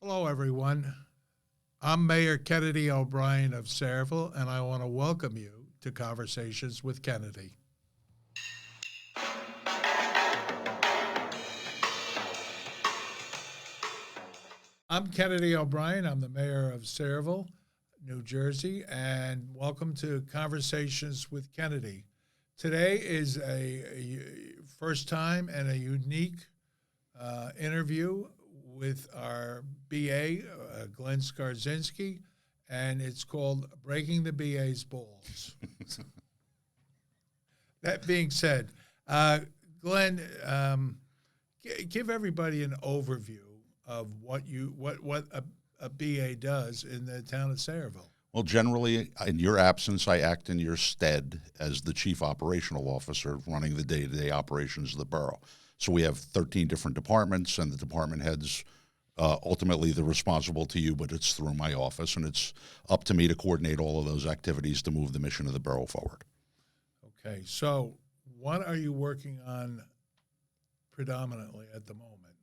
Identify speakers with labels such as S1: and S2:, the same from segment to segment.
S1: Hello, everyone. I'm Mayor Kennedy O'Brien of Sayreville, and I want to welcome you to Conversations with Kennedy. I'm Kennedy O'Brien. I'm the mayor of Sayreville, New Jersey, and welcome to Conversations with Kennedy. Today is a first time and a unique interview with our BA, Glenn Skarzinski, and it's called Breaking the BA's Balls. That being said, Glenn, give everybody an overview of what a BA does in the town of Sayreville.
S2: Well, generally, in your absence, I act in your stead as the chief operational officer running the day-to-day operations of the borough. So we have 13 different departments, and the department heads ultimately they're responsible to you, but it's through my office, and it's up to me to coordinate all of those activities to move the mission of the borough forward.
S1: Okay, so what are you working on predominantly at the moment?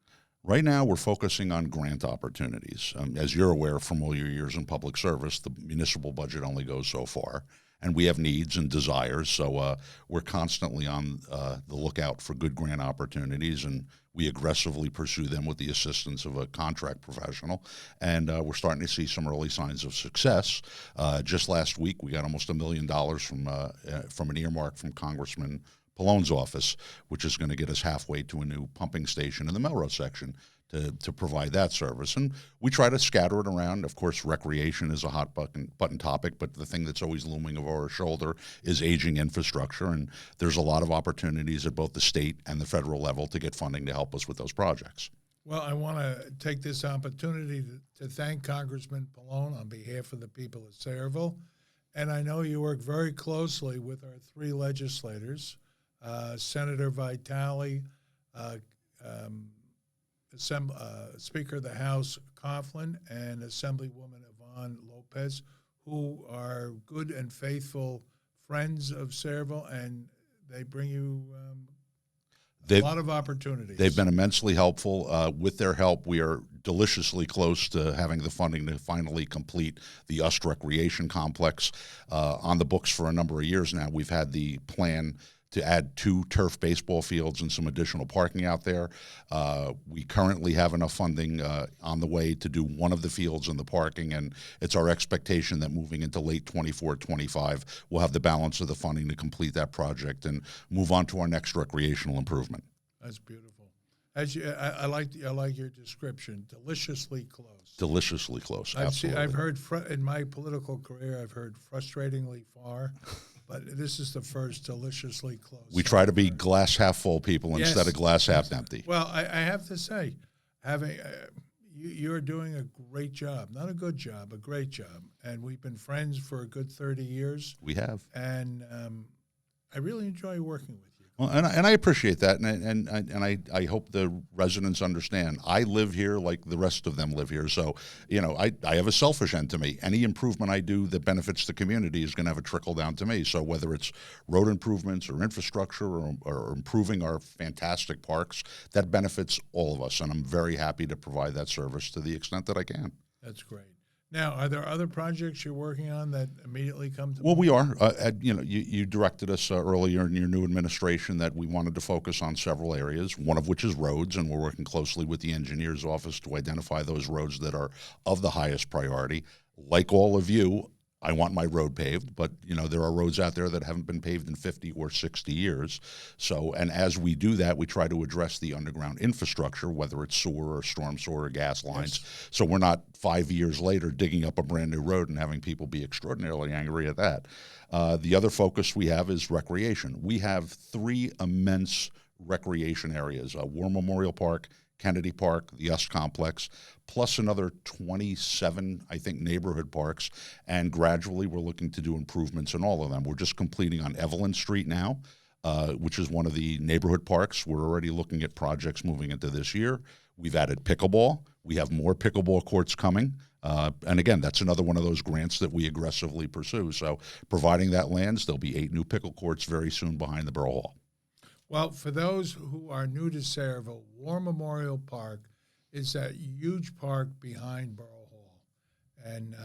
S2: Right now, we're focusing on grant opportunities. As you're aware from all your years in public service, the municipal budget only goes so far, and we have needs and desires, so we're constantly on the lookout for good grant opportunities, and we aggressively pursue them with the assistance of a contract professional, and we're starting to see some early signs of success. Just last week, we got almost $1 million from an earmark from Congressman Pallone's office, which is going to get us halfway to a new pumping station in the Melrose section to provide that service. And we try to scatter it around. Of course, recreation is a hot button topic, but the thing that's always looming over our shoulder is aging infrastructure, and there's a lot of opportunities at both the state and the federal level to get funding to help us with those projects.
S1: Well, I want to take this opportunity to thank Congressman Pallone on behalf of the people of Sayreville, and I know you work very closely with our three legislators, Senator Vitale, Speaker of the House Coughlin, and Assemblywoman Yvonne Lopez, who are good and faithful friends of Sayreville, and they bring you a lot of opportunities.
S2: They've been immensely helpful. With their help, we are deliciously close to having the funding to finally complete the Ust Recreation Complex. On the books for a number of years now, we've had the plan to add 2 turf baseball fields and some additional parking out there. We currently have enough funding on the way to do one of the fields and the parking, and it's our expectation that moving into late 24-25, we'll have the balance of the funding to complete that project and move on to our next recreational improvement.
S1: That's beautiful. I like your description, deliciously close.
S2: Deliciously close, absolutely.
S1: I've heard, in my political career, I've heard frustratingly far. But this is the first deliciously close.
S2: We try to be glass half full people instead of glass half empty.
S1: Well, I have to say, you're doing a great job. Not a good job, a great job. And we've been friends for a good 30 years.
S2: We have.
S1: And I really enjoy working with you.
S2: Well, and I appreciate that, and I hope the residents understand. I live here like the rest of them live here, so I have a selfish end to me. Any improvement I do that benefits the community is going to have a trickle down to me. So whether it's road improvements or infrastructure or improving our fantastic parks, that benefits all of us, and I'm very happy to provide that service to the extent that I can.
S1: That's great. Now, are there other projects you're working on that immediately come to mind?
S2: Well, we are. You directed us earlier in your new administration that we wanted to focus on several areas, one of which is roads, and we're working closely with the engineer's office to identify those roads that are of the highest priority. Like all of you, I want my road paved, but there are roads out there that haven't been paved in 50 or 60 years. So, and as we do that, we try to address the underground infrastructure, whether it's sewer or storm sewer or gas lines. Yes. So we're not 5 years later digging up a brand new road and having people be extraordinarily angry at that. The other focus we have is recreation. We have 3 immense recreation areas, War Memorial Park, Kennedy Park, the Ust Complex, plus another 27, I think, neighborhood parks, and gradually we're looking to do improvements in all of them. We're just completing on Evelyn Street now, which is one of the neighborhood parks. We're already looking at projects moving into this year. We've added pickleball. We have more pickleball courts coming. And again, that's another one of those grants that we aggressively pursue. So providing that lands, there'll be 8 new pickle courts very soon behind the Borough Hall.
S1: Well, for those who are new to Sayreville, War Memorial Park is that huge park behind Borough Hall, and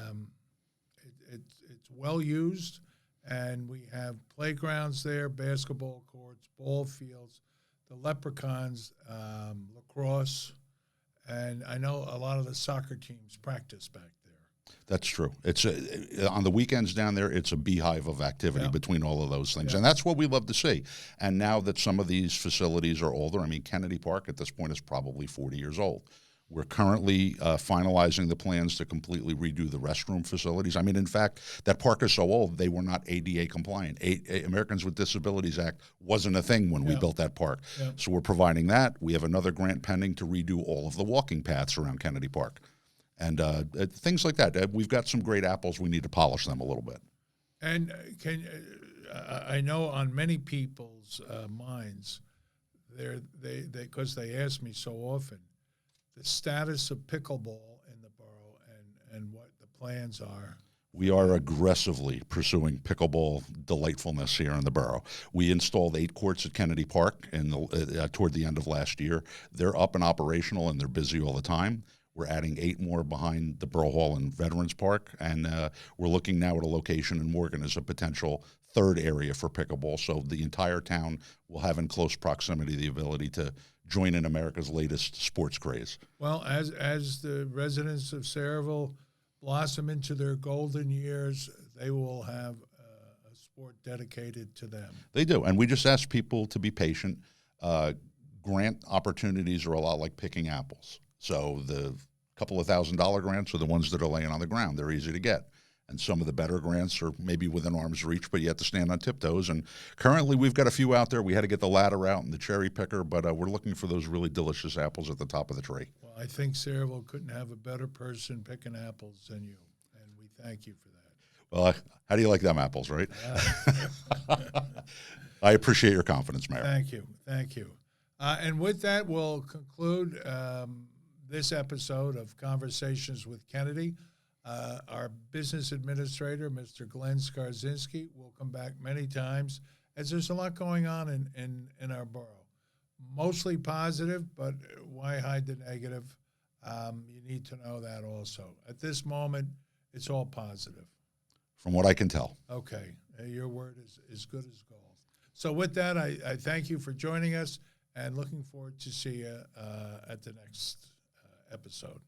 S1: it's well used, and we have playgrounds there, basketball courts, ball fields, the Leprechauns, lacrosse, and I know a lot of the soccer teams practice back there.
S2: That's true. It's on the weekends down there. It's a beehive of activity
S1: Yeah.
S2: between all of those things,
S1: Yeah.
S2: and that's what we love to see. And now that some of these facilities are older, I mean, Kennedy Park at this point is probably 40 years old. We're currently finalizing the plans to completely redo the restroom facilities. I mean, in fact, that park is so old, they were not ADA compliant. Americans with Disabilities Act wasn't a thing when we
S1: Yeah.
S2: built that park.
S1: Yeah.
S2: So we're providing that. We have another grant pending to redo all of the walking paths around Kennedy Park. And things like that. We've got some great apples. We need to polish them a little bit.
S1: And I know on many people's minds, because they ask me so often, the status of pickleball in the borough and what the plans are.
S2: We are aggressively pursuing pickleball delightfulness here in the borough. We installed 8 courts at Kennedy Park toward the end of last year. They're up and operational, and they're busy all the time. We're adding 8 more behind the Borough Hall and Veterans Park, and we're looking now at a location in Morgan as a potential third area for pickleball. So the entire town will have in close proximity the ability to join in America's latest sports craze.
S1: Well, as the residents of Sayreville blossom into their golden years, they will have a sport dedicated to them.
S2: They do, and we just ask people to be patient. Grant opportunities are a lot like picking apples. So the couple of $1,000 grants are the ones that are laying on the ground. They're easy to get. And some of the better grants are maybe within arm's reach, but you have to stand on tiptoes. And currently we've got a few out there. We had to get the ladder out and the cherry picker, but we're looking for those really delicious apples at the top of the tree.
S1: Well, I think Sayreville couldn't have a better person picking apples than you, and we thank you for that.
S2: Well, how do you like them apples, right? I appreciate your confidence, Mayor.
S1: Thank you. Thank you. And with that, we'll conclude this episode of Conversations with Kennedy. Our business administrator, Mr. Glenn Skarzinski, will come back many times as there's a lot going on in our borough. Mostly positive, but why hide the negative? You need to know that also. At this moment, it's all positive.
S2: From what I can tell.
S1: Okay. Your word is as good as gold. So with that, I thank you for joining us and looking forward to see you at the next episode.